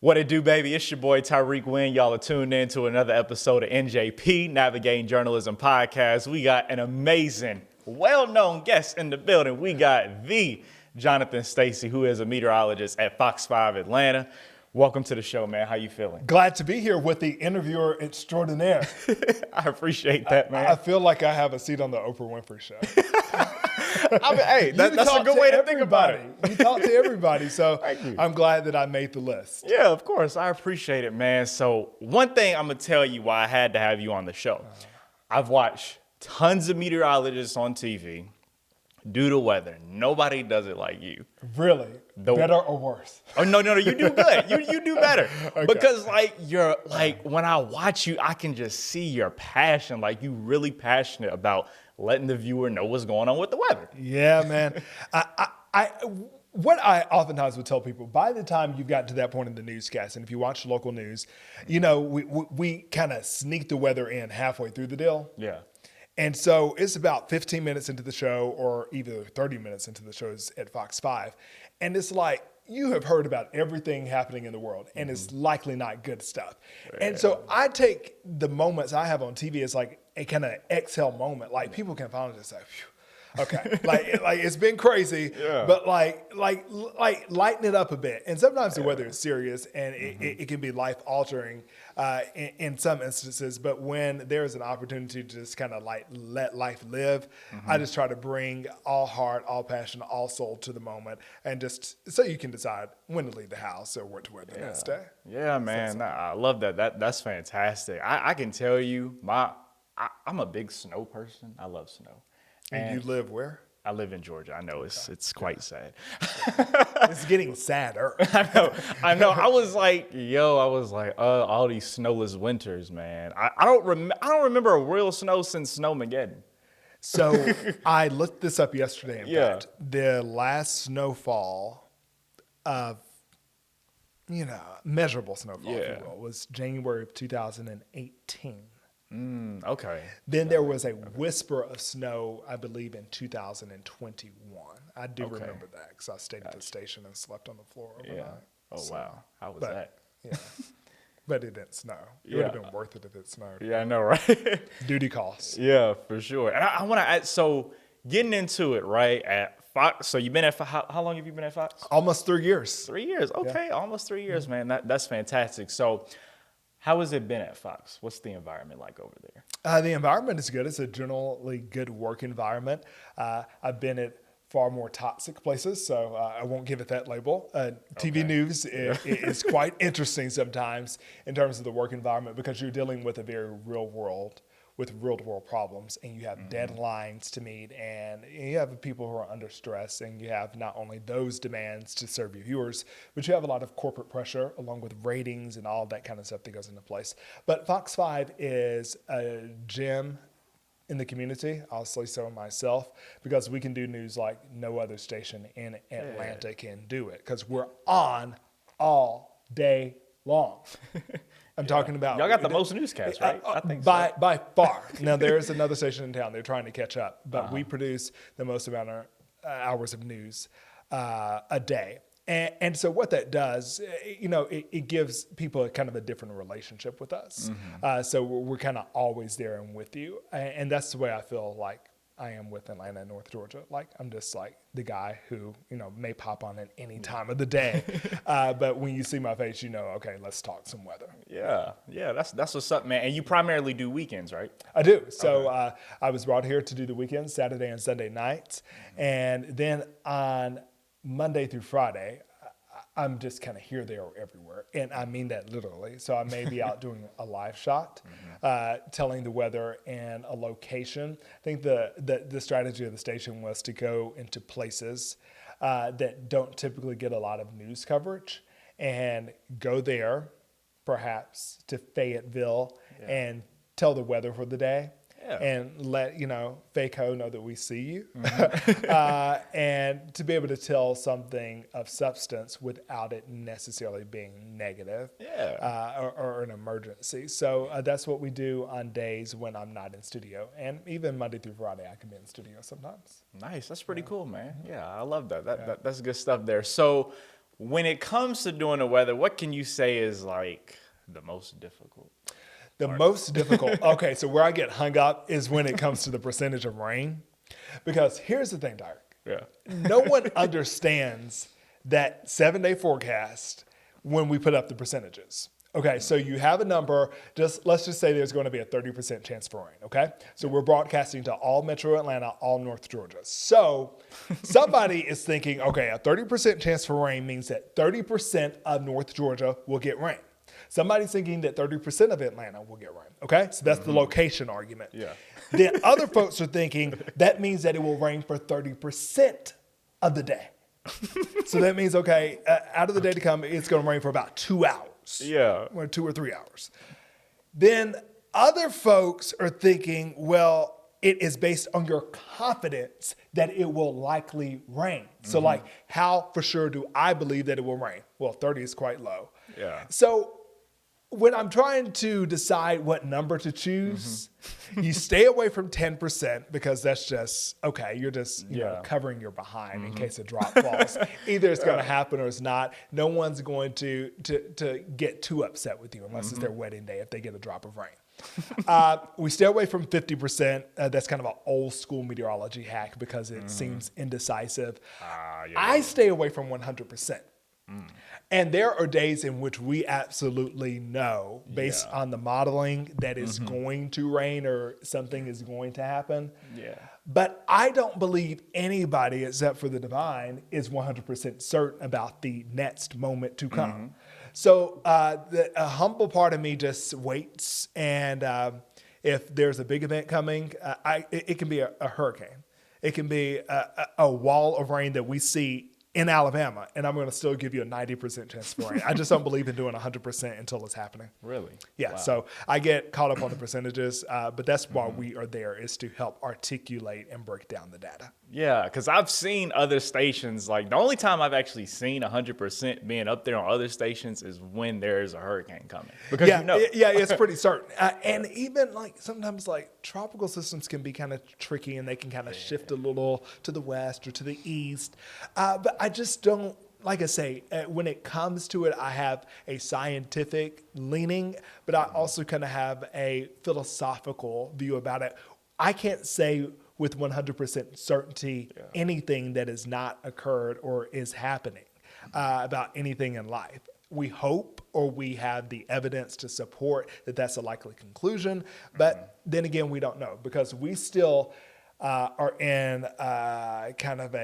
What it do, baby? It's your boy Tyrik Wynn. Y'all are tuned in to another episode of NJP, Navigating Journalism Podcast. We got an amazing, well-known guest in the building. We got the Jonathan Stacey, who is a meteorologist at Fox 5 Atlanta. Welcome to the show, man. How you feeling? Glad to be here with the interviewer extraordinaire. I appreciate that, man. I feel like I have a seat on the Oprah Winfrey Show. I mean, hey, that's a good way to think about it. You talk to everybody, so I'm glad that I made the list. Yeah, of course. I appreciate it, man. So one thing I'm going to tell you why I had to have you on the show. I've watched tons of meteorologists on TV do the weather. Nobody does it like you. Really? Better or worse? Oh, no, you do good. You do better. Okay. Because you're when I watch you, I can just see your passion. Like, you really passionate about letting the viewer know what's going on with the weather. Yeah, man. What I oftentimes would tell people, by the time you've gotten to that point in the newscast, and if you watch local news, you know, we kind of sneak the weather in halfway through the deal. Yeah. And so it's about 15 minutes into the show or either 30 minutes into the shows at Fox 5. And it's like, you have heard about everything happening in the world, and it's likely not good stuff. Yeah. And so I take the moments I have on TV as like a kind of exhale moment. Like, people can finally just say, phew. Okay, like it's been crazy, but like lighten it up a bit. And sometimes the weather is serious, and it can be life altering in some instances. But when there's an opportunity to just kind of like let life live, I just try to bring all heart, all passion, all soul to the moment, and just so you can decide when to leave the house or what to wear the next day. Yeah, man, I love that. That's fantastic. I can tell you, I'm a big snow person. I love snow. And you live where? I live in Georgia. I know it's quite sad. It's getting sadder. I know. I was like, all these snowless winters, man. I don't remember a real snow since Snowmageddon. So I looked this up yesterday. In fact, the last snowfall of, measurable snowfall, if you will, was January of 2018. Okay. Then there was a whisper of snow, I believe, in 2021. I do remember that because I stayed at the station and slept on the floor overnight. Yeah. Oh, wow. How was that? Yeah. But it didn't snow. It would have been worth it if it snowed. Yeah, I know, right? Duty calls. Yeah, for sure. And I want to add, so getting into it, right, at Fox. So you've been at how long have you been at Fox? Almost 3 years. 3 years. Okay, almost 3 years, man. That's fantastic. So how has it been at Fox? What's the environment like over there? The environment is good. It's a generally good work environment. I've been at far more toxic places, so I won't give it that label. TV news is quite interesting sometimes in terms of the work environment because you're dealing with a very real world problems, and you have deadlines to meet, and you have people who are under stress, and you have not only those demands to serve your viewers, but you have a lot of corporate pressure along with ratings and all that kind of stuff that goes into place. But Fox 5 is a gem in the community. I'll say so myself, because we can do news like no other station in Atlanta can do it, because we're on all day long. I'm talking about. Y'all got the most newscasts, right? I think by far. Now, there's another station in town. They're trying to catch up, but we produce the most amount of hours of news a day. And so what that does, it gives people a kind of a different relationship with us. So we're kind of always there and with you. And that's the way I feel like I am with Atlanta and North Georgia. Like, I'm just like the guy who, may pop on at any time of the day. But when you see my face, okay, let's talk some weather. Yeah, that's what's up, man. And you primarily do weekends, right? I do. So I was brought here to do the weekends, Saturday and Sunday nights. And then on Monday through Friday, I'm just kind of here, there, or everywhere. And I mean that literally. So I may be out doing a live shot, telling the weather and a location. I think the strategy of the station was to go into places that don't typically get a lot of news coverage and go there, perhaps to Fayetteville, and tell the weather for the day. And let, FACO know that we see you. And to be able to tell something of substance without it necessarily being negative or an emergency. So that's what we do on days when I'm not in studio. And even Monday through Friday, I can be in studio sometimes. Nice. That's pretty cool, man. Yeah, I love that. That's good stuff there. So when it comes to doing the weather, what can you say is like the most difficult? The most difficult. Okay, so where I get hung up is when it comes to the percentage of rain. Because here's the thing, Tyrik. Yeah. No one understands that 7-day forecast when we put up the percentages. Okay, so you have a number, let's just say there's going to be a 30% chance for rain, okay? So we're broadcasting to all Metro Atlanta, all North Georgia. So somebody is thinking, okay, a 30% chance for rain means that 30% of North Georgia will get rain. Somebody's thinking that 30% of Atlanta will get rain, okay? So that's the location argument. Yeah. Then other folks are thinking that means that it will rain for 30% of the day. So that means, okay, out of the day to come, it's going to rain for about 2 hours. Yeah. Or 2 or 3 hours. Then other folks are thinking, well, it is based on your confidence that it will likely rain. So like, how for sure do I believe that it will rain? Well, 30 is quite low. Yeah. So when I'm trying to decide what number to choose, you stay away from 10% because that's just, okay, you're just you know, covering your behind in case a drop falls. Either it's going to happen or it's not. No one's going to get too upset with you unless it's their wedding day if they get a drop of rain. We stay away from 50%. That's kind of an old school meteorology hack because it seems indecisive. I stay away from 100%. And there are days in which we absolutely know, based on the modeling, that it's going to rain or something is going to happen. Yeah. But I don't believe anybody, except for the divine, is 100% certain about the next moment to come. So a humble part of me just waits. And if there's a big event coming, it can be a hurricane. It can be a wall of rain that we see in Alabama, and I'm going to still give you a 90% chance for rain. I just don't believe in doing 100% until it's happening. Really? Yeah, wow. So I get caught up on the percentages, but that's why we are there, is to help articulate and break down the data. Yeah, because I've seen other stations, like the only time I've actually seen 100% being up there on other stations is when there's a hurricane coming. Because you know. It's pretty certain. And even like sometimes like tropical systems can be kind of tricky and they can kind of shift a little to the west or to the east. But I just don't, like I say, when it comes to it, I have a scientific leaning, but I also kind of have a philosophical view about it. I can't say with 100% certainty anything that has not occurred or is happening about anything in life. We hope, or we have the evidence to support that that's a likely conclusion, but then again, we don't know because we still are in kind of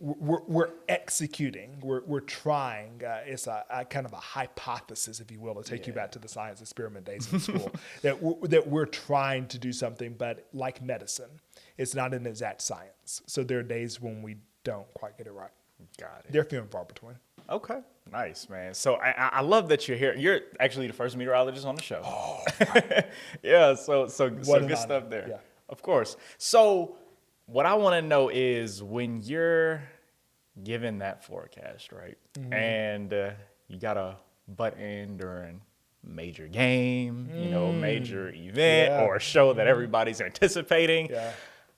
we're executing, we're trying. It's a kind of a hypothesis, if you will, to take you back to the science experiment days in school, that we're trying to do something, but like medicine, it's not an exact science. So there are days when we don't quite get it right. Got it. They're few and far between. Okay. Nice, man. So I love that you're here. You're actually the first meteorologist on the show. Oh, yeah. So good stuff there. Yeah. Of course. So what I want to know is when you're given that forecast, right? And you got to butt in during major game, major event or a show that everybody's anticipating. Yeah.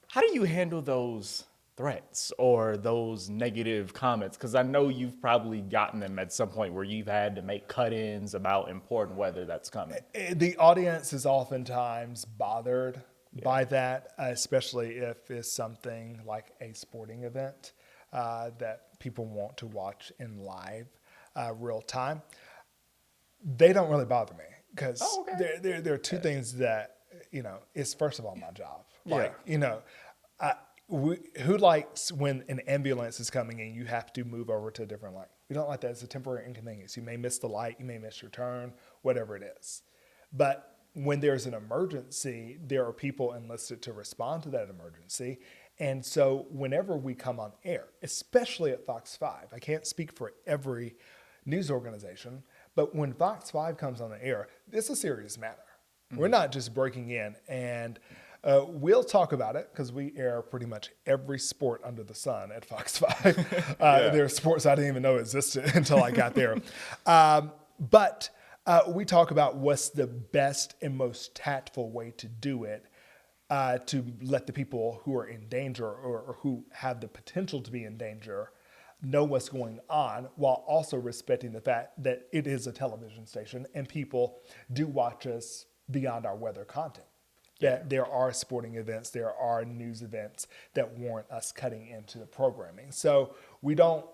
How do you handle those threats or those negative comments? Because I know you've probably gotten them at some point where you've had to make cut-ins about important weather that's coming. The audience is oftentimes bothered by that, especially if it's something like a sporting event that people want to watch in live, real time. They don't really bother me because there are two things that, it's first of all my job. Who likes when an ambulance is coming and you have to move over to a different lane? We don't like that. It's a temporary inconvenience. You may miss the light, you may miss your turn, whatever it is. But when there's an emergency, there are people enlisted to respond to that emergency. And so whenever we come on air, especially at Fox 5, I can't speak for every news organization, but when Fox 5 comes on the air, it's a serious matter. We're not just breaking in, and we'll talk about it because we air pretty much every sport under the sun at Fox 5. There are sports I didn't even know existed until I got there. But we talk about what's the best and most tactful way to do it to let the people who are in danger or who have the potential to be in danger know what's going on while also respecting the fact that it is a television station and people do watch us beyond our weather content. That there are sporting events, there are news events that warrant us cutting into the programming. So we don't,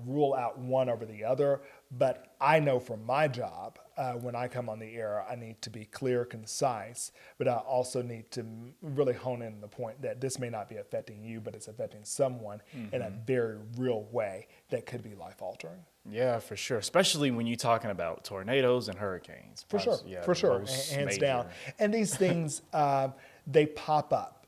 rule out one over the other. But I know from my job, when I come on the air, I need to be clear, concise, but I also need to really hone in on the point that this may not be affecting you, but it's affecting someone in a very real way that could be life altering. Yeah, for sure. Especially when you're talking about tornadoes and hurricanes. For sure, hands down. And these things, they pop up.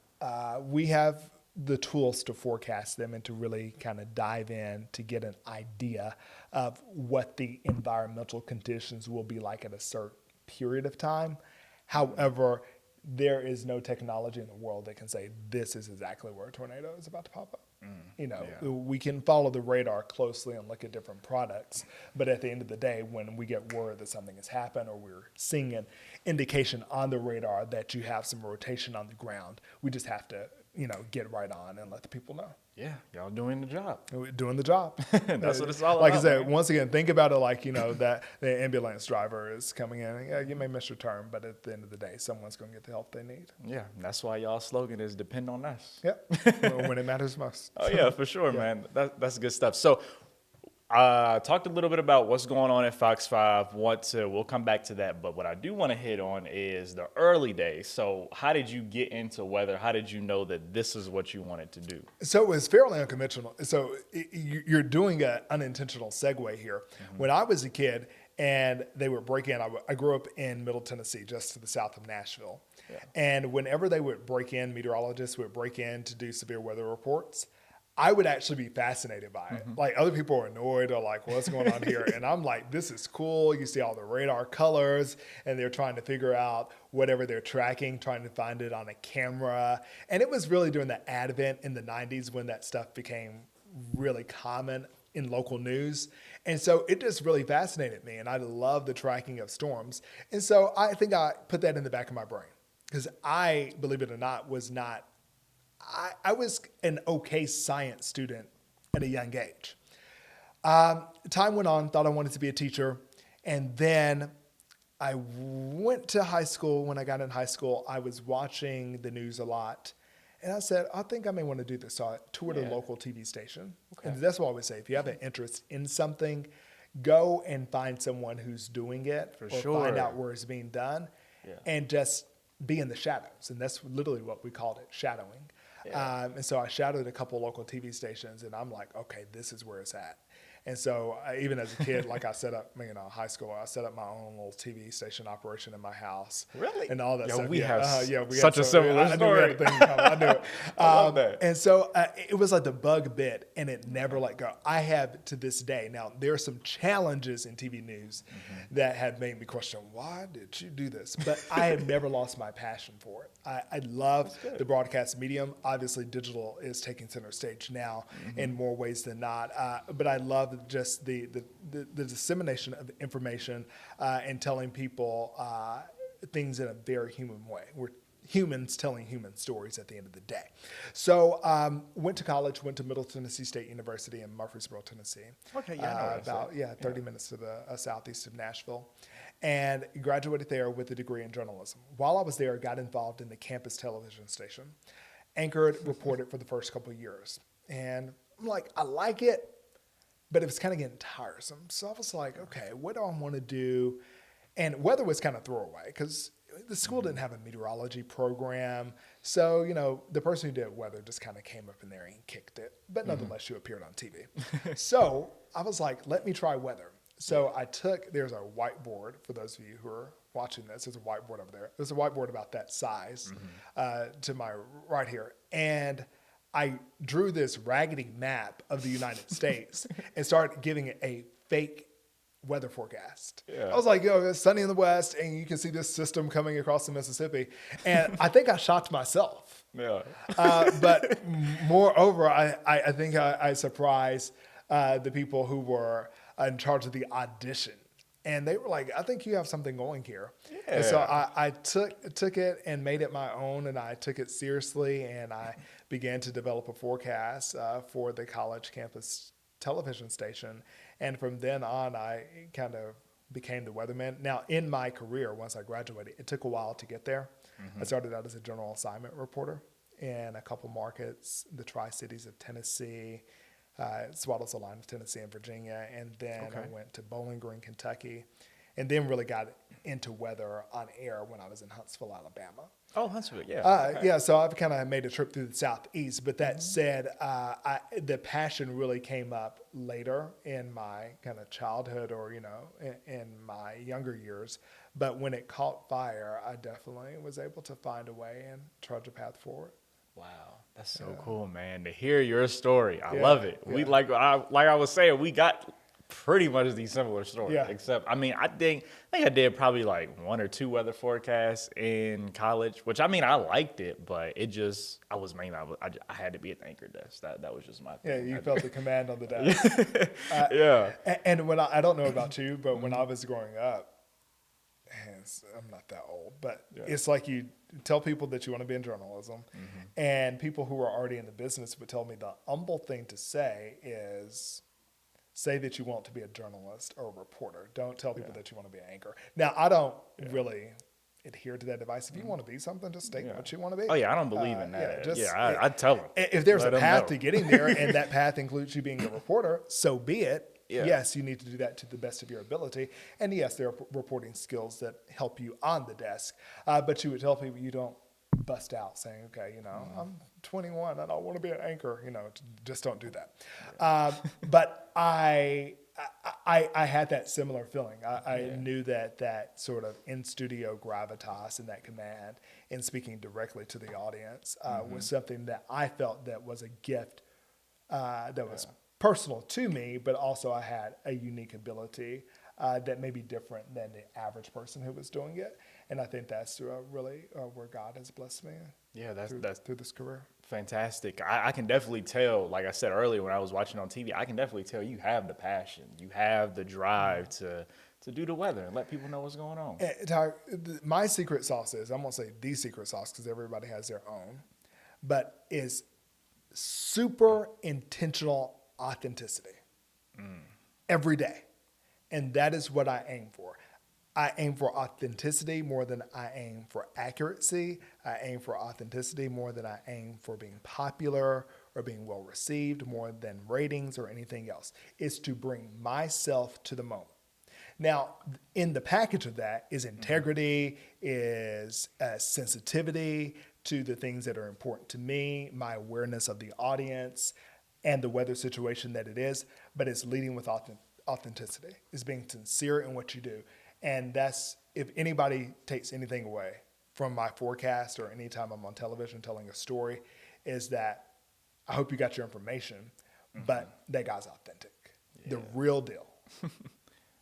We have the tools to forecast them and to really kind of dive in to get an idea of what the environmental conditions will be like at a certain period of time. However, there is no technology in the world that can say this is exactly where a tornado is about to pop up. We can follow the radar closely and look at different products, but at the end of the day, when we get word that something has happened or we're seeing an indication on the radar that you have some rotation on the ground, we just have to, get right on and let the people know. Yeah, y'all doing the job. We're doing the job. That's what it's all about. Like I said, once again, think about it like, that the ambulance driver is coming in. Yeah, you may miss your turn, but at the end of the day, someone's going to get the help they need. Yeah, that's why y'all slogan is depend on us. Yep, when it matters most. Oh, yeah, for sure, man. That's good stuff. So talked a little bit about what's going on at Fox 5. We'll come back to that. But what I do want to hit on is the early days. So how did you get into weather? How did you know that this is what you wanted to do? So it was fairly unconventional. So you're doing an unintentional segue here. Mm-hmm. When I was a kid and they would break in, I grew up in Middle Tennessee, just to the south of Nashville. Yeah. And whenever they would break in, meteorologists would break in to do severe weather reports, I would actually be fascinated by it. Like other people are annoyed or like, what's going on here? And I'm like, this is cool. You see all the radar colors and they're trying to figure out whatever they're tracking, trying to find it on a camera. And it was really during the advent in the 90s when that stuff became really common in local news. And so it just really fascinated me. And I love the tracking of storms. And so I think I put that in the back of my brain because I, believe it or not, I was an okay science student at a young age. Time went on, thought I wanted to be a teacher. And then I went to high school. When I got in high school, I was watching the news a lot. And I said, I think I may want to do this. So I toured a local TV station. Okay. And that's what I always say. If you have an interest in something, go and find someone who's doing it find out where it's being done and just be in the shadows. And that's literally what we called it, shadowing. Yeah. And so I shadowed a couple local TV stations, and I'm like, okay, this is where it's at. And so even as a kid, like I set up, high school, I set up my own little TV station operation in my house. Really? And all that stuff. We have such a similar story. I knew it. I love that. And so it was like the bug bit, and it never let go. I have to this day. Now, there are some challenges in TV news that have made me question, why did you do this? But I have never lost my passion for it. I love the broadcast medium. Obviously, digital is taking center stage now in more ways than not. But I love just the dissemination of information and telling people things in a very human way. We're humans telling human stories at the end of the day. So went to college, went to Middle Tennessee State University in Murfreesboro, Tennessee. Okay, yeah, about 30 minutes to the southeast of Nashville. And graduated there with a degree in journalism. While I was there, I got involved in the campus television station, anchored, reported for the first couple of years. And I'm like, I like it, but it was kind of getting tiresome. So I was like, okay, what do I want to do? And weather was kind of throwaway because the school didn't have a meteorology program. So, the person who did weather just kind of came up in there and kicked it. But nonetheless, you appeared on TV. So I was like, let me try weather. So there's a whiteboard, for those of you who are watching this, there's a whiteboard over there. There's a whiteboard about that size to my right here. And I drew this raggedy map of the United States and started giving it a fake weather forecast. Yeah. I was like, it's sunny in the west, and you can see this system coming across the Mississippi. And I think I shocked myself. Yeah. But moreover, I think I surprised the people who were in charge of the audition. And they were like, I think you have something going here. Yeah. And so I took it and made it my own, and I took it seriously, and I began to develop a forecast for the college campus television station. And from then on, I kind of became the weatherman. Now, in my career, once I graduated, it took a while to get there. I started out as a general assignment reporter in a couple markets, the Tri-Cities of Tennessee, Swaddles the line of Tennessee and Virginia. And then I went to Bowling Green, Kentucky, and then really got into weather on air when I was in Huntsville, Alabama. Oh, Huntsville, yeah. Yeah, so I've kind of made a trip through the Southeast, but that said, the passion really came up later in my kind of childhood or, in my younger years. But when it caught fire, I definitely was able to find a way and trudge a path forward. Wow, that's so cool, man. To hear your story, I love it. We like I was saying, we got pretty much the similar story. Except, I think I did probably like 1 or 2 weather forecasts in college, which I liked it, but it just I had to be at the anchor desk. That was just my thing. Yeah, you felt the command on the desk. And when I don't know about you, but when I was growing up, I'm not that old, but it's like you tell people that you want to be in journalism, and people who are already in the business would tell me the humble thing to say is, say that you want to be a journalist or a reporter. Don't tell people that you want to be an anchor. Now, I don't really adhere to that advice. If you want to be something, just state what you want to be. Oh, yeah, I don't believe in that. I tell them. If there's a path to getting there and that path includes you being a reporter, so be it. Yes, you need to do that to the best of your ability. And yes, there are reporting skills that help you on the desk. But you would tell people you don't bust out saying, okay, I'm 21 and I want to be an anchor, just don't do that. But I had that similar feeling. I knew that sort of in-studio gravitas and that command in speaking directly to the audience was something that I felt that was a gift that was personal to me, but also I had a unique ability that may be different than the average person who was doing it. And I think that's really where God has blessed me. That's through this career. Fantastic. I can definitely tell, like I said earlier when I was watching on TV, I can definitely tell you have the passion. You have the drive to do the weather and let people know what's going on. My secret sauce is, I won't say the secret sauce because everybody has their own, but is super intentional authenticity every day. And that is what I aim for. I aim for authenticity more than I aim for accuracy. I aim for authenticity more than I aim for being popular or being well received, more than ratings or anything else. It's to bring myself to the moment. Now, in the package of that is integrity, is sensitivity to the things that are important to me, my awareness of the audience, and the weather situation that it is, but it's leading with authenticity. It's being sincere in what you do. And that's, if anybody takes anything away from my forecast or anytime I'm on television telling a story, is that I hope you got your information, but that guy's authentic, the real deal.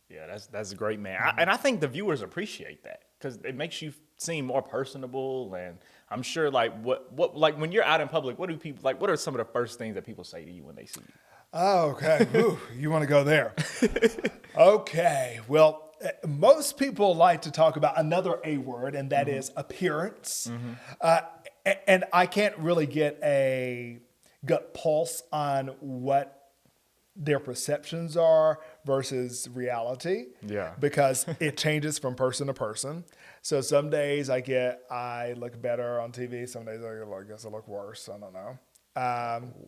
Yeah, that's great, man. And I think the viewers appreciate that because it makes you seem more personable. And I'm sure, like, what like when you're out in public, what do people like? What are some of the first things that people say to you when they see you? Oh, okay. Ooh, you want to go there? Okay. Well, most people like to talk about another A word, and that is appearance. And I can't really get a gut pulse on what their perceptions are versus reality. Yeah. Because it changes from person to person. So some days I look better on TV. Some days I guess I look worse. I don't know.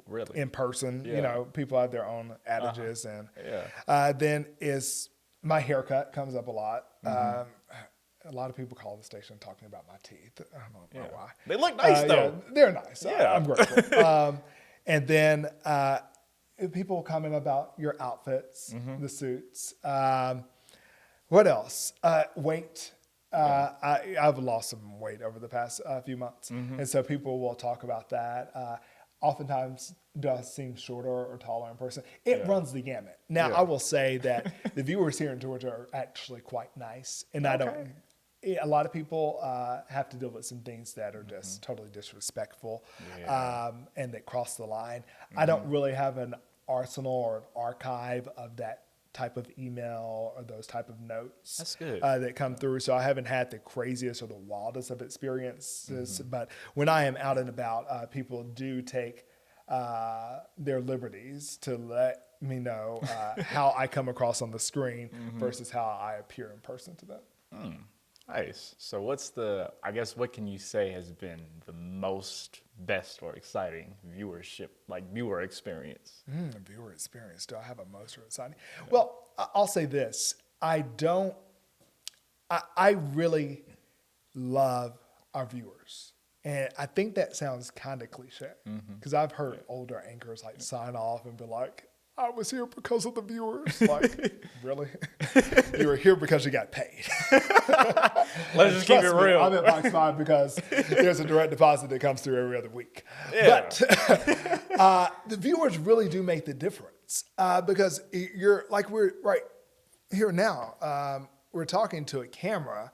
Really? In person, people have their own adages. And then is my haircut comes up a lot. A lot of people call the station talking about my teeth. I don't know why. They look nice, though. Yeah, they're nice. I'm grateful. And then people comment about your outfits, the suits. What else? Weight. I've lost some weight over the past few months. And so people will talk about that. Oftentimes, do I seem shorter or taller in person? It runs the gamut. Now, I will say that the viewers here in Georgia are actually quite nice. And a lot of people have to deal with some things that are just totally disrespectful and that cross the line. I don't really have an arsenal or an archive of that type of email or those type of notes. That's good. That come through. So I haven't had the craziest or the wildest of experiences. But when I am out and about, people do take their liberties to let me know how I come across on the screen versus how I appear in person to them. Nice. So what can you say has been the most best or exciting viewer experience? Viewer experience. Do I have a most exciting? Well, I'll say this. I really love our viewers. And I think that sounds kind of cliche because I've heard older anchors like sign off and be like, I was here because of the viewers. Like, really? You were here because you got paid. Let's just keep it real. I'm at Fox 5 because there's a direct deposit that comes through every other week. Yeah. But the viewers really do make the difference because we're right here now. We're talking to a camera.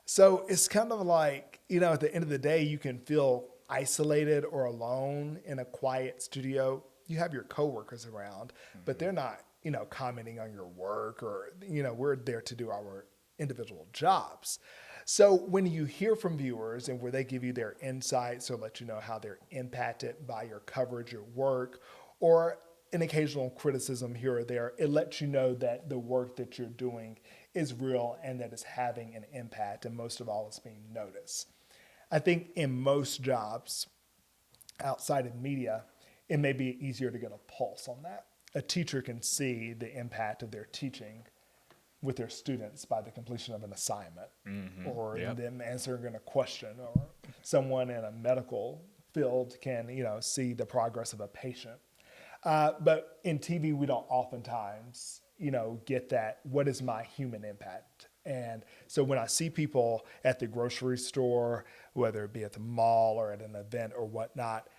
So it's kind of like, at the end of the day, you can feel isolated or alone in a quiet studio. You have your coworkers around, but they're not, commenting on your work or, we're there to do our individual jobs. So when you hear from viewers and where they give you their insights or let you know how they're impacted by your coverage, your work, or an occasional criticism here or there, it lets you know that the work that you're doing is real and that it's having an impact, and most of all, it's being noticed. I think in most jobs outside of media, it may be easier to get a pulse on that. A teacher can see the impact of their teaching with their students by the completion of an assignment or them answering a question, or someone in a medical field can, see the progress of a patient. But in TV, we don't oftentimes, get that, what is my human impact? And so when I see people at the grocery store, whether it be at the mall or at an event or whatnot,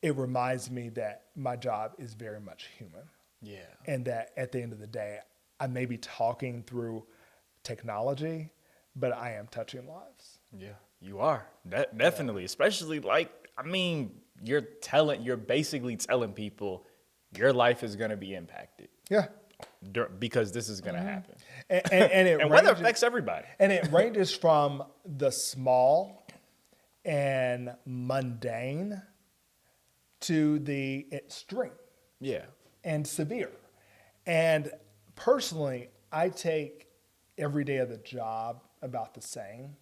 it reminds me that my job is very much human. Yeah. And that at the end of the day, I may be talking through technology, but I am touching lives. Yeah, you are. Definitely. Especially you're basically telling people your life is going to be impacted. Yeah. Because this is going to happen. And weather affects everybody. And it ranges from the small and mundane to the extreme. Yeah. And severe. And personally, I take every day of the job about the same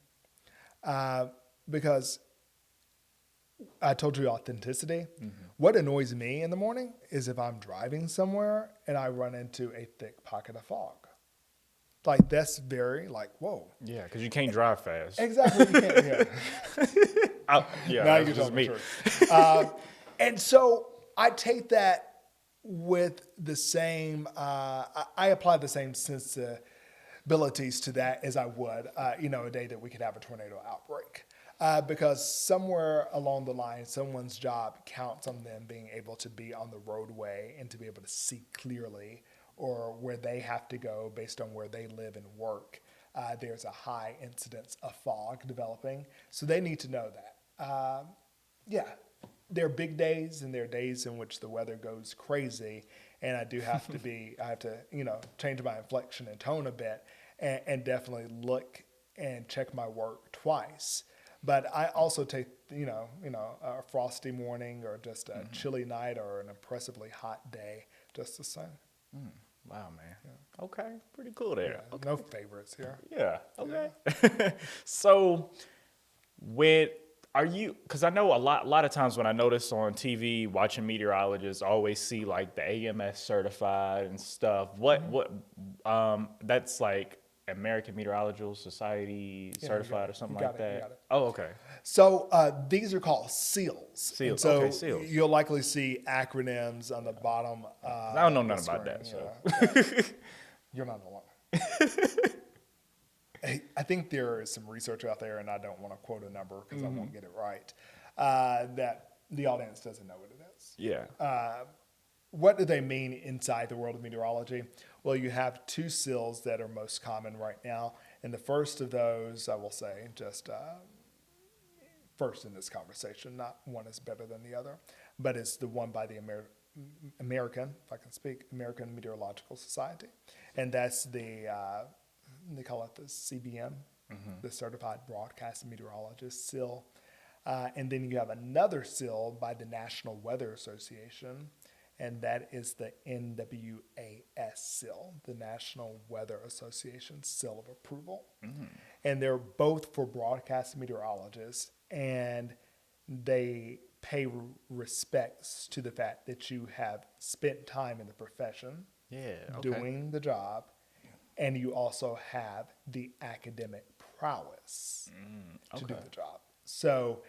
because I told you authenticity. What annoys me in the morning is if I'm driving somewhere and I run into a thick pocket of fog. Like, that's very whoa. Yeah, because you can't drive fast. Exactly. You can't. Yeah. Now you're telling me. And so I take that with the same, I apply the same sensibilities to that as I would, a day that we could have a tornado outbreak. Because somewhere along the line, someone's job counts on them being able to be on the roadway and to be able to see clearly, or where they have to go based on where they live and work. There's a high incidence of fog developing. So they need to know that. There are big days and there are days in which the weather goes crazy. And I do have to change my inflection and tone a bit and definitely look and check my work twice. But I also take, a frosty morning or just a chilly night or an oppressively hot day just the same. Wow, man. Yeah. Okay, pretty cool there. Yeah, okay. No favorites here. Yeah, okay. Yeah. So, because I know a lot of times when I notice on TV, watching meteorologists, I always see the AMS certified and stuff. That's like American Meteorological Society certified or something like that? You got it. Oh, okay. So these are called SEALs. SEALs. So okay, SEALs. You'll likely see acronyms on the bottom. I don't know nothing about that. So you're not alone. I think there is some research out there, and I don't want to quote a number because I won't get it right, that the audience doesn't know what it is. Yeah. What do they mean inside the world of meteorology? Well, you have two SEALs that are most common right now. And the first of those, I will say, just first in this conversation, not one is better than the other, but it's the one by the American, if I can speak, American Meteorological Society. And that's they call it the CBM, the Certified Broadcast Meteorologist SEAL. And then you have another SEAL by the National Weather Association, and that is the NWAS seal, the National Weather Association Seal of Approval. And they're both for broadcast meteorologists, and they pay respects to the fact that you have spent time in the profession doing the job, and you also have the academic prowess to do the job. So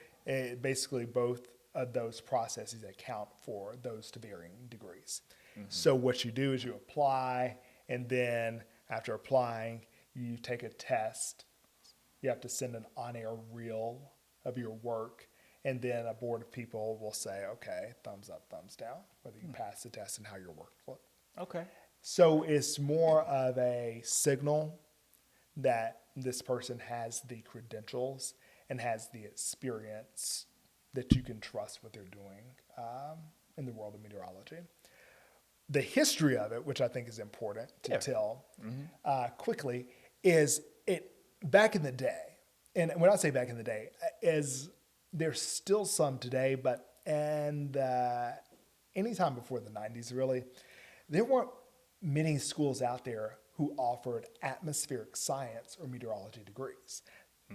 basically both of those processes account for those to varying degrees. So what you do is you apply, and then after applying, you take a test. You have to send an on-air reel of your work, and then a board of people will say, okay, thumbs up, thumbs down, whether you pass the test and how your work looked. Okay. So it's more of a signal that this person has the credentials and has the experience that you can trust what they're doing in the world of meteorology. The history of it, which I think is important to tell quickly, is it back in the day, and when I say back in the day, is there's still some today, but anytime before the 90s, really, there weren't many schools out there who offered atmospheric science or meteorology degrees.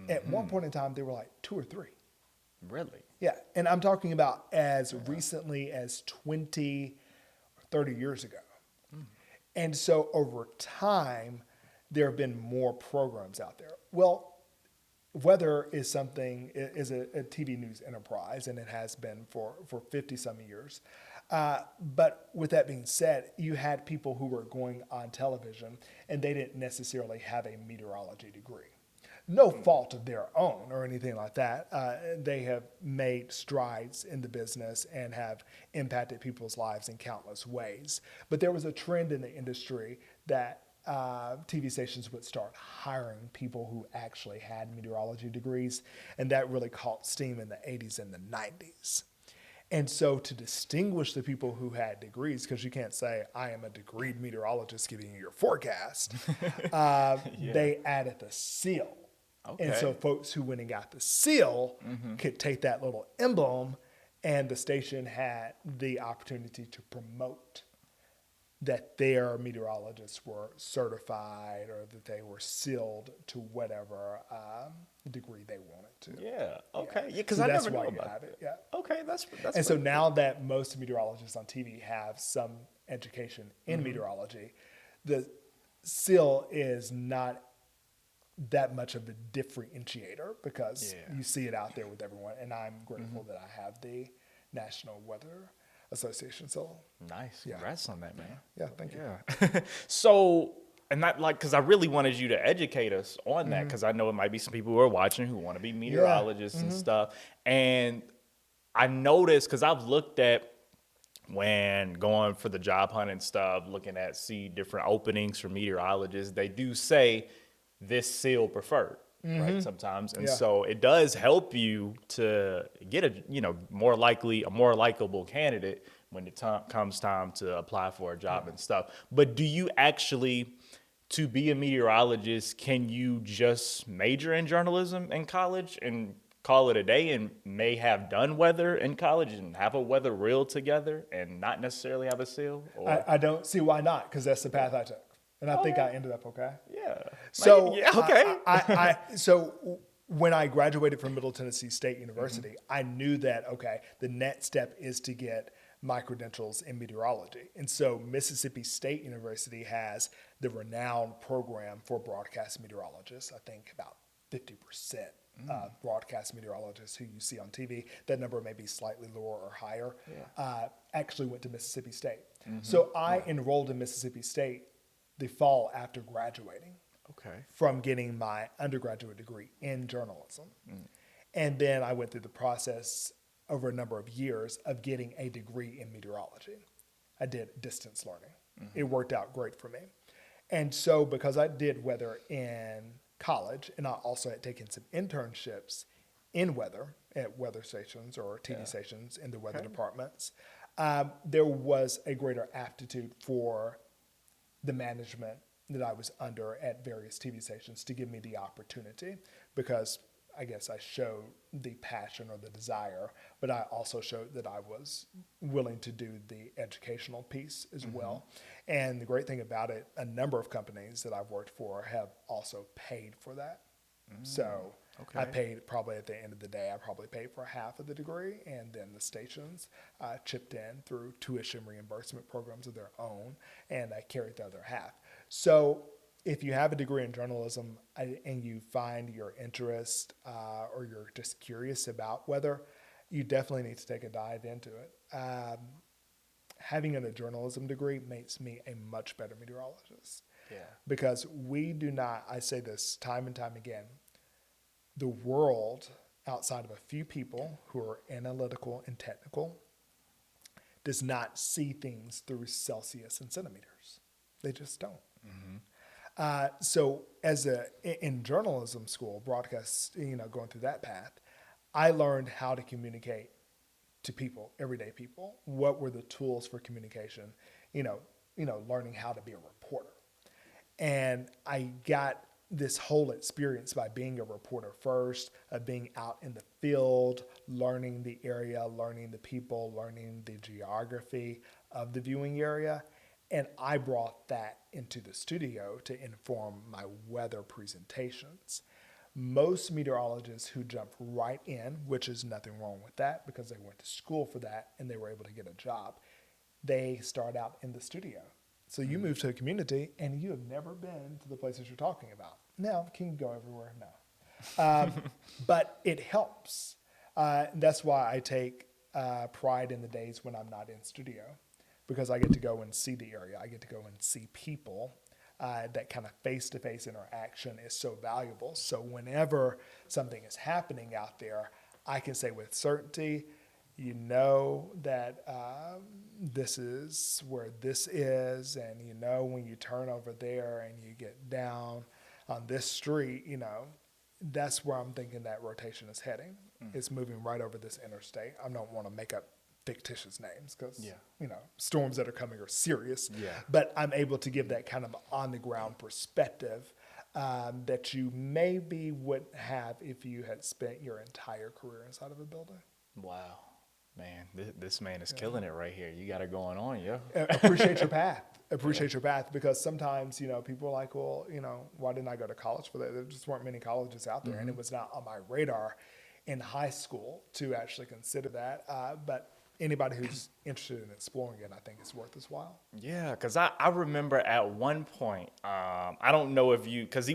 At one point in time, there were like 2 or 3. Really? Yeah, and I'm talking about as recently as 20 or 30 years ago. And so over time, there have been more programs out there. Well, weather is a TV news enterprise, and it has been for 50-some years. But with that being said, you had people who were going on television, and they didn't necessarily have a meteorology degree. No fault of their own or anything like that. They have made strides in the business and have impacted people's lives in countless ways. But there was a trend in the industry that TV stations would start hiring people who actually had meteorology degrees, and that really caught steam in the 80s and the 90s. And so to distinguish the people who had degrees, because you can't say, I am a degreed meteorologist giving you your forecast, they added the seal. Okay. And so folks who went and got the seal could take that little emblem, and the station had the opportunity to promote that their meteorologists were certified or that they were sealed to whatever degree they wanted to. Yeah. Okay. Yeah, because so I that's never why knew you about have it. Yeah. Okay, that's. And so now that most meteorologists on TV have some education in meteorology, the seal is not that much of a differentiator because you see it out there with everyone. And I'm grateful that I have the National Weather Association seal. Nice. Congrats on that, man. Yeah, thank you. Yeah. So, and that, like, because I really wanted you to educate us on that, because I know it might be some people who are watching who want to be meteorologists and stuff. And I noticed, because I've looked at, when going for the job hunt and stuff, looking at different openings for meteorologists, they do say this seal preferred, right, sometimes. And so it does help you to get a more likable candidate when it comes time to apply for a job and stuff. But do you actually, to be a meteorologist, can you just major in journalism in college and call it a day, and may have done weather in college and have a weather reel together and not necessarily have a seal? Or? I don't see why not, because that's the path I took. And I think I ended up okay. Yeah. So okay. So when I graduated from Middle Tennessee State University, I knew that, okay, the next step is to get my credentials in meteorology. And so Mississippi State University has the renowned program for broadcast meteorologists. I think about 50% broadcast meteorologists who you see on TV, that number may be slightly lower or higher, actually went to Mississippi State. So I enrolled in Mississippi State the fall after graduating from getting my undergraduate degree in journalism. And then I went through the process over a number of years of getting a degree in meteorology. I did distance learning. It worked out great for me. And so because I did weather in college, and I also had taken some internships in weather at weather stations or TV stations in the weather departments, there was a greater aptitude for the management that I was under at various TV stations to give me the opportunity, because I guess I showed the passion or the desire, but I also showed that I was willing to do the educational piece as well. And the great thing about it, a number of companies that I've worked for have also paid for that. So I paid probably at the end of the day, I probably paid for half of the degree, and then the stations chipped in through tuition reimbursement programs of their own, and I carried the other half. So if you have a degree in journalism and you find your interest or you're just curious about weather, you definitely need to take a dive into it. Having a journalism degree makes me a much better meteorologist. Yeah. Because we do not, I say this time and time again, the world outside of a few people who are analytical and technical does not see things through Celsius and centimeters. They just don't. So in journalism school, broadcast, going through that path, I learned how to communicate to people, everyday people. What were the tools for communication? Learning how to be a reporter. And I got this whole experience by being a reporter first, of being out in the field, learning the area, learning the people, learning the geography of the viewing area. And I brought that into the studio to inform my weather presentations. Most meteorologists who jump right in, which is nothing wrong with that because they went to school for that and they were able to get a job, they start out in the studio. So you move to a community and you have never been to the places you're talking about. Now, can you go everywhere? No. But it helps. That's why I take pride in the days when I'm not in studio, because I get to go and see the area. I get to go and see people. That kind of face-to-face interaction is so valuable. So whenever something is happening out there, I can say with certainty, that this is where this is, and when you turn over there and you get down on this street, that's where I'm thinking that rotation is heading. It's moving right over this interstate. I don't want to make up fictitious names because, storms that are coming are serious. Yeah. But I'm able to give that kind of on-the-ground perspective that you maybe wouldn't have if you had spent your entire career inside of a building. Wow. Man, this man is killing it right here. You got it going on, yeah. Appreciate your path. Your path, because sometimes, people are like, well, why didn't I go to college for that? There just weren't many colleges out there, and it was not on my radar in high school to actually consider that. But anybody who's interested in exploring it, I think it's worth his while. Yeah, because I remember at one point, I don't know if because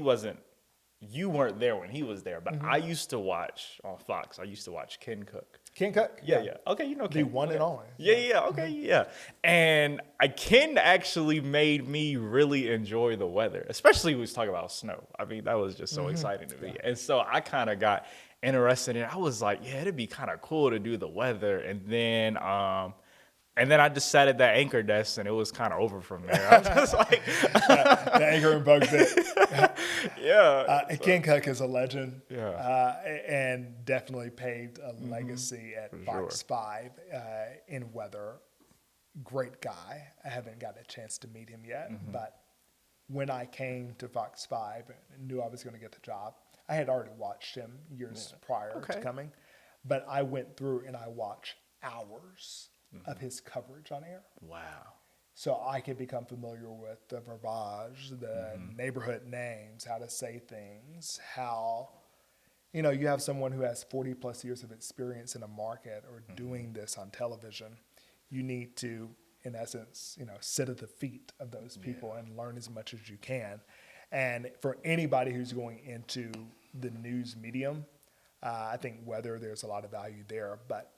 you weren't there when he was there, but I used to watch on Fox. I used to watch Ken Cook. Ken Cook? Yeah. Okay, Ken. The one and only. Yeah, okay, yeah. And Ken actually made me really enjoy the weather, especially when he was talking about snow. I mean, that was just so exciting to me. Yeah. And so I kind of got interested in it. I was like, yeah, it'd be kind of cool to do the weather. And then I just sat at that anchor desk, and it was kind of over from there. I was just like, the anchoring bug bit. Yeah. Ken Cook is a legend. Yeah. And definitely paved a legacy at Fox 5 in weather. Great guy. I haven't got a chance to meet him yet, but when I came to Fox 5 and knew I was going to get the job, I had already watched him years prior to coming, but I went through and I watched hours of his coverage on air. Wow. So I could become familiar with the verbiage, the neighborhood names, how to say things, how, you have someone who has 40 plus years of experience in a market or doing this on television. You need to, in essence, sit at the feet of those people and learn as much as you can. And for anybody who's going into the news medium, I think there's a lot of value there, but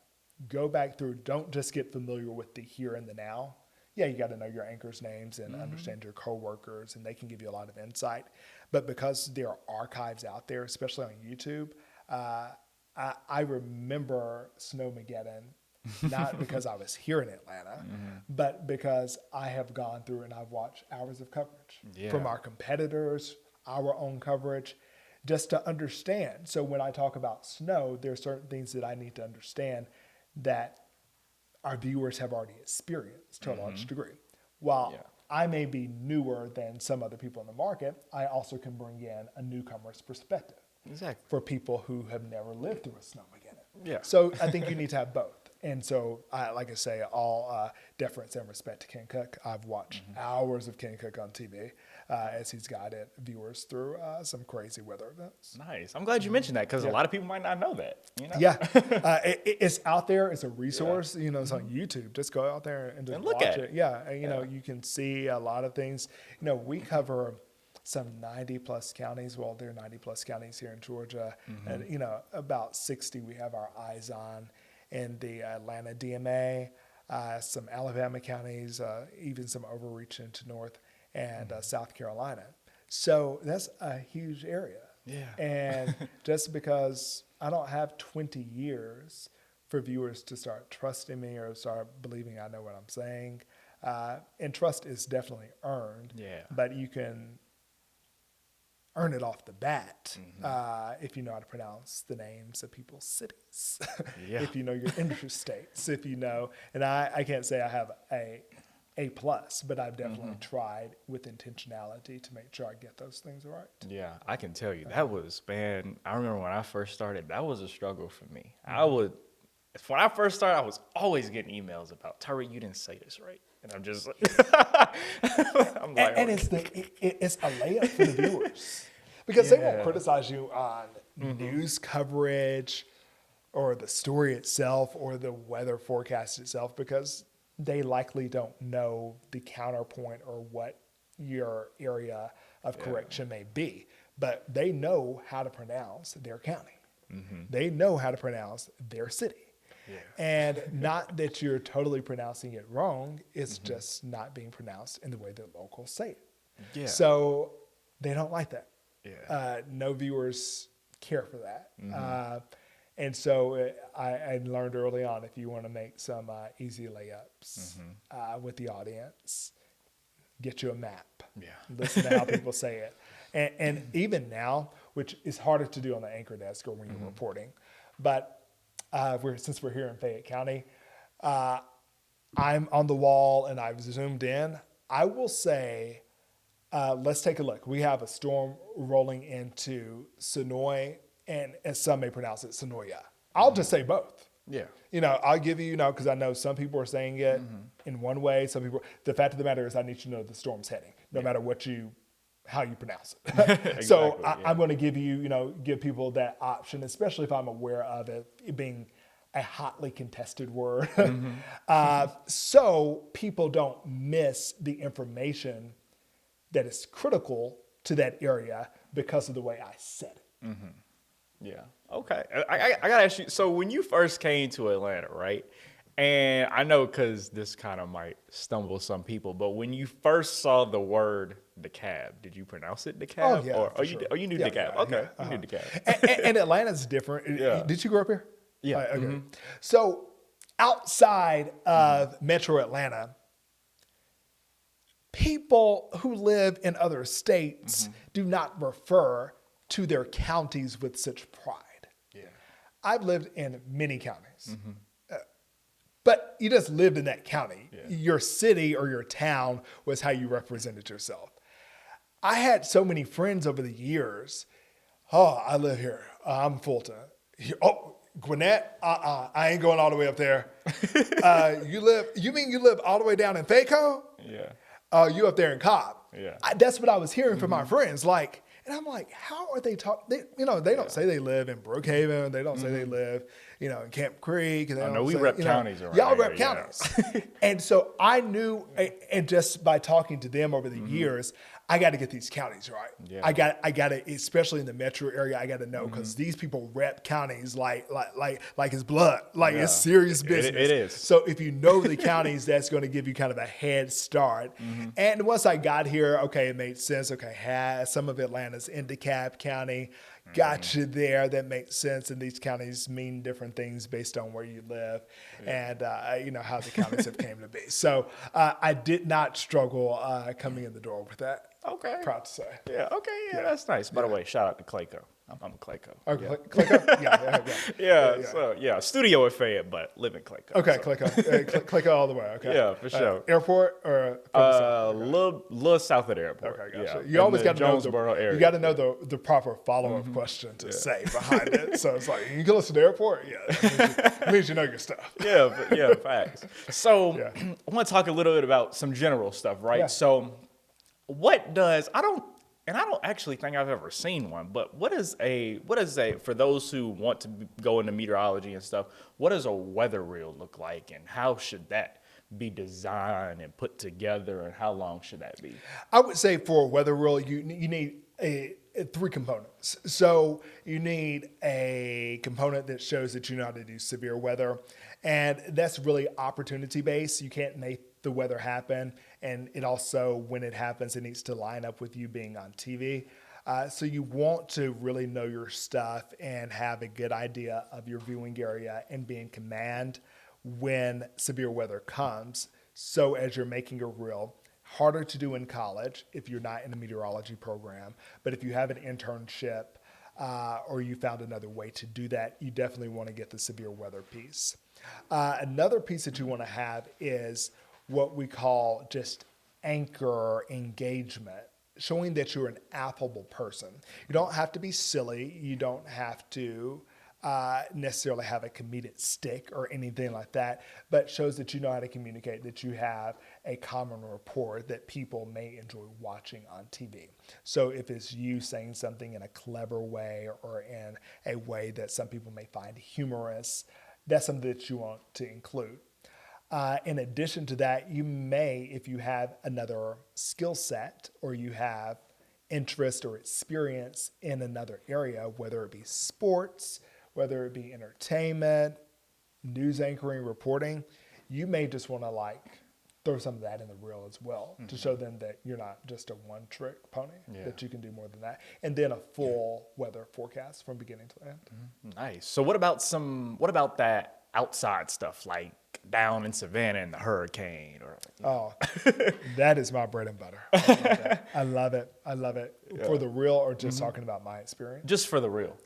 go back through, don't just get familiar with the here and the now. Yeah, you got to know your anchors' names and understand your coworkers, and they can give you a lot of insight. But because there are archives out there, especially on YouTube, I remember Snowmageddon, not because I was here in Atlanta, but because I have gone through and I've watched hours of coverage from our competitors, our own coverage, just to understand. So when I talk about snow, there are certain things that I need to understand that our viewers have already experienced to a large degree. While I may be newer than some other people in the market, I also can bring in a newcomer's perspective. Exactly. for people who have never lived through a snow beginning. Yeah. So I think you need to have both. And so, like I say, all deference and respect to Ken Cook. I've watched hours of Ken Cook on TV as he's guided viewers through some crazy weather events. Nice. I'm glad you mentioned that because a lot of people might not know that. You know? Yeah, it's out there. It's a resource. You know, it's on YouTube. Just go out there and just look watch at it. Yeah, and, you know, you can see a lot of things. You know, we cover some 90 plus counties. Well, there are 90 plus counties here in Georgia, and you know, about 60 we have our eyes on in the Atlanta DMA, some Alabama counties, even some overreach into North and South Carolina. So that's a huge area. Yeah. And just because I don't have 20 years for viewers to start trusting me or start believing I know what I'm saying, and trust is definitely earned. Yeah. But you can earn it off the bat if you know how to pronounce the names of people's cities, if you know your interstates, if you know. And I can't say I have A plus, but I've definitely tried with intentionality to make sure I get those things right. Yeah, I can tell you that was, man, I remember when I first started, that was a struggle for me. When I first started, I was always getting emails about, Tyrik, you didn't say this right. And I'm just like, I'm like, and it's a layup for the viewers because they won't criticize you on news coverage or the story itself or the weather forecast itself because they likely don't know the counterpoint or what your area of correction may be. But they know how to pronounce their county. They know how to pronounce their city. Yeah. And not that you're totally pronouncing it wrong, it's just not being pronounced in the way that locals say it. Yeah. So they don't like that. Yeah. No viewers care for that. And so I learned early on, if you want to make some easy layups with the audience, get you a map. Yeah. Listen to how people say it. And even now, which is harder to do on the anchor desk or when you're reporting, but since we're here in Fayette County, I'm on the wall and I've zoomed in. I will say, let's take a look. We have a storm rolling into Sonoy, and as some may pronounce it, Sonoya. I'll just say both. Yeah. You know, I'll give you, because I know some people are saying it in one way. Some people, the fact of the matter is I need you to know the storm's heading, no matter how you pronounce it. Exactly, So I'm going to give give people that option, especially if I'm aware of it being a hotly contested word. So people don't miss the information that is critical to that area because of the way I said it. Yeah. Okay. I got to ask you, so when you first came to Atlanta, right? And I know because this kind of might stumble some people, but when you first saw the word DeKalb, did you pronounce it DeKalb? Oh, yeah. Or you knew DeKalb. Yeah, Okay. yeah, You knew DeKalb. And Atlanta's different. Yeah. Did you grow up here? Yeah. Okay. So outside of Metro Atlanta, people who live in other states do not refer to their counties with such pride. Yeah. I've lived in many counties, but you just lived in that county. Yeah. Your city or your town was how you represented yourself. I had so many friends over the years. Oh, I live here. I'm Fulton. Oh, Gwinnett? I ain't going all the way up there. You mean you live all the way down in Fayeco? Yeah. You up there in Cobb? Yeah. That's what I was hearing from my friends. And I'm like, how are they talking? They don't say they live in Brookhaven. They don't say they live, in Camp Creek. I know we rep counties around y'all here, rep counties. And so I knew, and just by talking to them over the years, I got to get these counties right. Yeah. I got to, especially in the metro area, I got to know because these people rep counties like it's blood, it's serious business. It is. So if you know the counties, that's going to give you kind of a head start. And once I got here, okay, it made sense. Okay, some of Atlanta's in DeKalb County. Got you there. That makes sense. And these counties mean different things based on where you live and, how the counties have came to be. So I did not struggle coming in the door with that. Okay. Proud to say. Yeah. Okay. Yeah, that's nice. By the way, shout out to Clayco. I'm Clayco. Oh, Yeah. Clayco? Yeah. So studio at Fayette, but live in Clayco. Okay, so. Clayco. Clayco all the way. Okay. Yeah, for sure. Airport or little south of the airport. Okay, gotcha. Yeah, You always got to know Jonesboro area. You got to know the proper follow-up question to say behind it. So it's like, you can listen to Airport. Yeah, it means you know your stuff. Yeah, facts. So I want to talk a little bit about some general stuff, right? Yeah. So what does I don't actually think I've ever seen one, but what is a for those who want to go into meteorology and stuff, what does a weather reel look like, and how should that be designed and put together, and how long should that be? I would say for a weather reel, you need three components. So you need a component that shows that you know how to do severe weather, and that's really opportunity based. You can't make the weather happen, and it also, when it happens, it needs to line up with you being on TV. So you want to really know your stuff and have a good idea of your viewing area and be in command when severe weather comes. So as you're making a reel, harder to do in college if you're not in a meteorology program, but if you have an internship or you found another way to do that, you definitely want to get the severe weather piece. Another piece that you want to have is what we call just anchor engagement, showing that you're an affable person. You don't have to be silly. You don't have to necessarily have a comedic stick or anything like that, but shows that you know how to communicate, that you have a common rapport that people may enjoy watching on TV. So if it's you saying something in a clever way or in a way that some people may find humorous, that's something that you want to include. In addition to that, you may, if you have another skill set or you have interest or experience in another area, whether it be sports, whether it be entertainment, news anchoring, reporting, you may just want to throw some of that in the reel as well to show them that you're not just a one-trick pony, that you can do more than that. And then a full weather forecast from beginning to end. Nice. So what about that outside stuff, like down in Savannah and the hurricane? That is my bread and butter. I love it. Yeah. For the reel, or just talking about my experience? Just for the reel.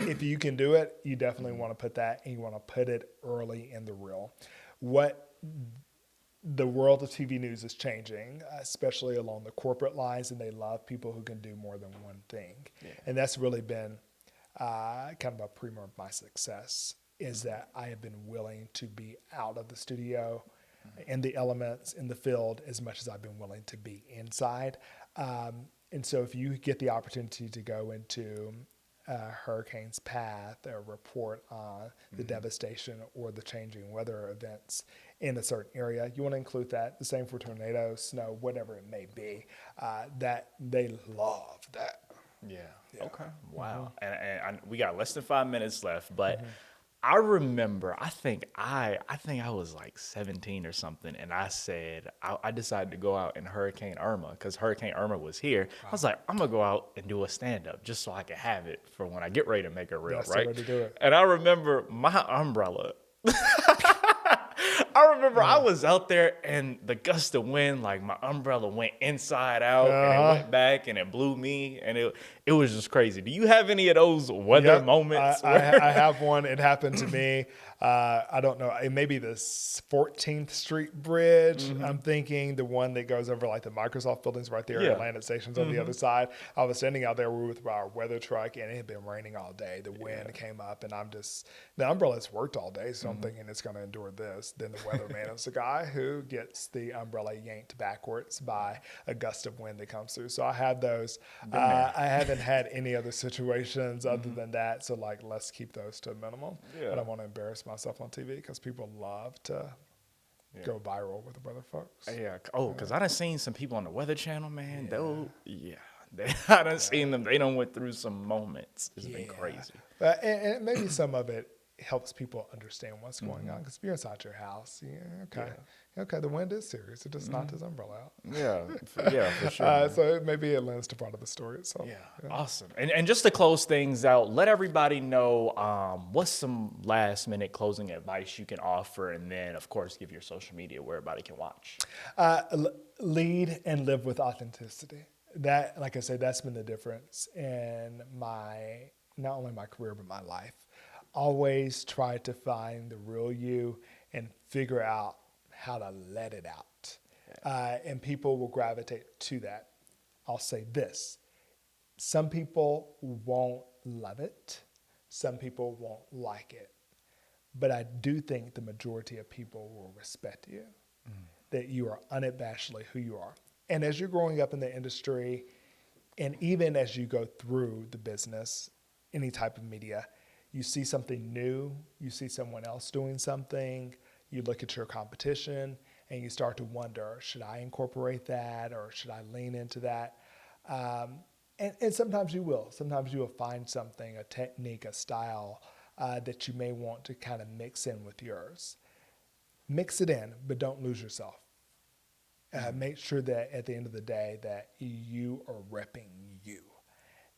If you can do it, you definitely want to put that, and you want to put it early in the reel. What the world of TV news is changing, especially along the corporate lines, and they love people who can do more than one thing. Yeah. And that's really been kind of a primer of my success, is that I have been willing to be out of the studio, in the elements, in the field, as much as I've been willing to be inside. And so if you get the opportunity to go into hurricane's path or report on the devastation or the changing weather events in a certain area, you want to include that. The same for tornadoes, snow, whatever it may be, that they love that. Yeah. Okay. Wow. And we got less than 5 minutes left, but I remember, I think I was like 17 or something, and I said, I decided to go out in Hurricane Irma, because Hurricane Irma was here. Wow. I was like, I'm going to go out and do a stand-up just so I can have it for when I get ready to make a reel, right? The way to do it. And I remember my umbrella. I was out there, and the gust of wind, like my umbrella went inside out, and it went back, and it blew me, and it was just crazy. Do you have any of those weather moments? I have one. It happened to me. I don't know. It may be the 14th Street Bridge. I'm thinking the one that goes over like the Microsoft buildings right there, and Atlantic Station's on the other side. I was standing out there with our weather truck, and it had been raining all day. The wind came up, and the umbrella's worked all day, so I'm thinking it's going to endure this. Then the weatherman is the guy who gets the umbrella yanked backwards by a gust of wind that comes through. So I had those. I haven't had any other situations other than that. So let's keep those to a minimum. I don't want to embarrass myself on TV, because people love to go viral with the weather folks. Yeah. Oh, because I done seen some people on the Weather Channel, man. I done seen them. They done went through some moments. It's been crazy. And maybe some of it helps people understand what's going on, because if you're inside your house, okay, the wind is serious. It just knocked his umbrella out. Yeah, for sure. So maybe it lends to part of the story itself. Yeah. Awesome. And just to close things out, let everybody know what's some last minute closing advice you can offer, and then of course give your social media where everybody can watch. Lead and live with authenticity. that, like I said, that's been the difference in not only my career, but my life. Always try to find the real you and figure out how to let it out. And people will gravitate to that. I'll say this. Some people won't love it. Some people won't like it. But I do think the majority of people will respect you, that you are unabashedly who you are. And as you're growing up in the industry, and even as you go through the business, any type of media, you see something new, you see someone else doing something, you look at your competition, and you start to wonder, should I incorporate that or should I lean into that? And sometimes you will. Sometimes you will find something, a technique, a style that you may want to kind of mix in with yours. Mix it in, but don't lose yourself. Make sure that at the end of the day that you are repping you.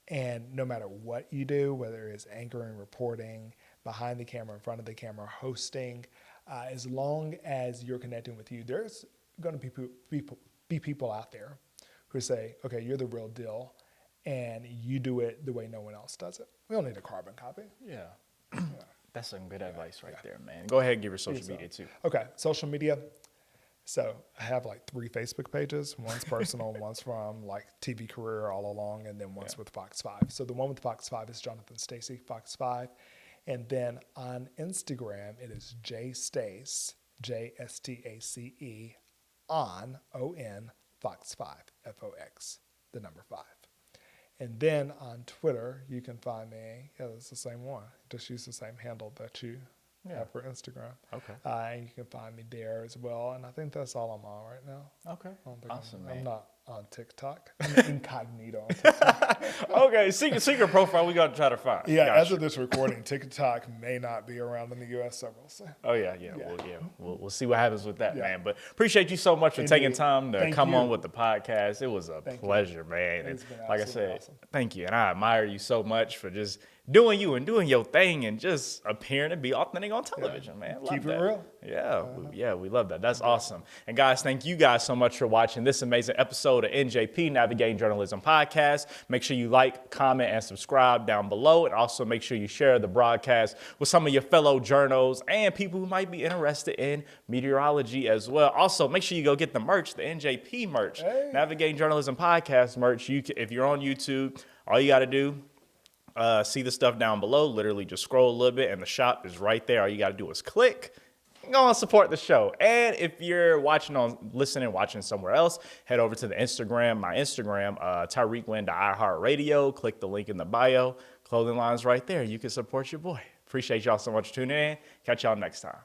And no matter what you do, whether it's anchoring, reporting, behind the camera, in front of the camera, hosting, as long as you're connecting with you, there's going to be people out there who say, okay, you're the real deal, and you do it the way no one else does it. We don't need a carbon copy. Yeah. That's some good advice right there, man. Go ahead and give your social media too. Okay, social media. So I have like 3 Facebook pages. One's personal, one's from like TV career all along, and then one's with Fox 5. So the one with Fox 5 is Jonathan Stacey, Fox 5. And then on Instagram, it is jstace, JSTACE, on, O-N, Fox 5, F-O-X, the number 5. And then on Twitter, you can find me. Yeah, it's the same one. Just use the same handle that you have for Instagram. Okay. And you can find me there as well. And I think that's all I'm on right now. Okay. Awesome, I'm man. not on TikTok. I'm incognito on TikTok. Okay, secret profile we got to try to find. Yeah, Gotcha. as of this recording, TikTok may not be around in the U.S., so we'll see. Oh, yeah. We'll see what happens with that, Yeah. man. But appreciate you so much for taking time to Thank come you. on with the podcast. It was a pleasure, man. It's And been like I absolutely said, awesome. thank you. And I admire you so much for just doing you and doing your thing and just appearing to be authentic on television, man. Love Keep it that. real. Yeah, we love that. That's awesome. And guys, thank you guys so much for watching this amazing episode of NJP, Navigating Journalism Podcast. Make sure you like, comment, and subscribe down below. And also make sure you share the broadcast with some of your fellow journos and people who might be interested in meteorology as well. Also, make sure you go get the merch, the NJP merch, Navigating Journalism Podcast merch. If you're on YouTube, all you got to do, see the stuff down below. Literally just scroll a little bit and the shop is right there. All you got to do is click. Go and support the show. And if you're watching somewhere else, head over to the Instagram, my Instagram, Tyrik Wynn to iHeartRadio. Click the link in the bio. Clothing line's right there. You can support your boy. Appreciate y'all so much for tuning in. Catch y'all next time.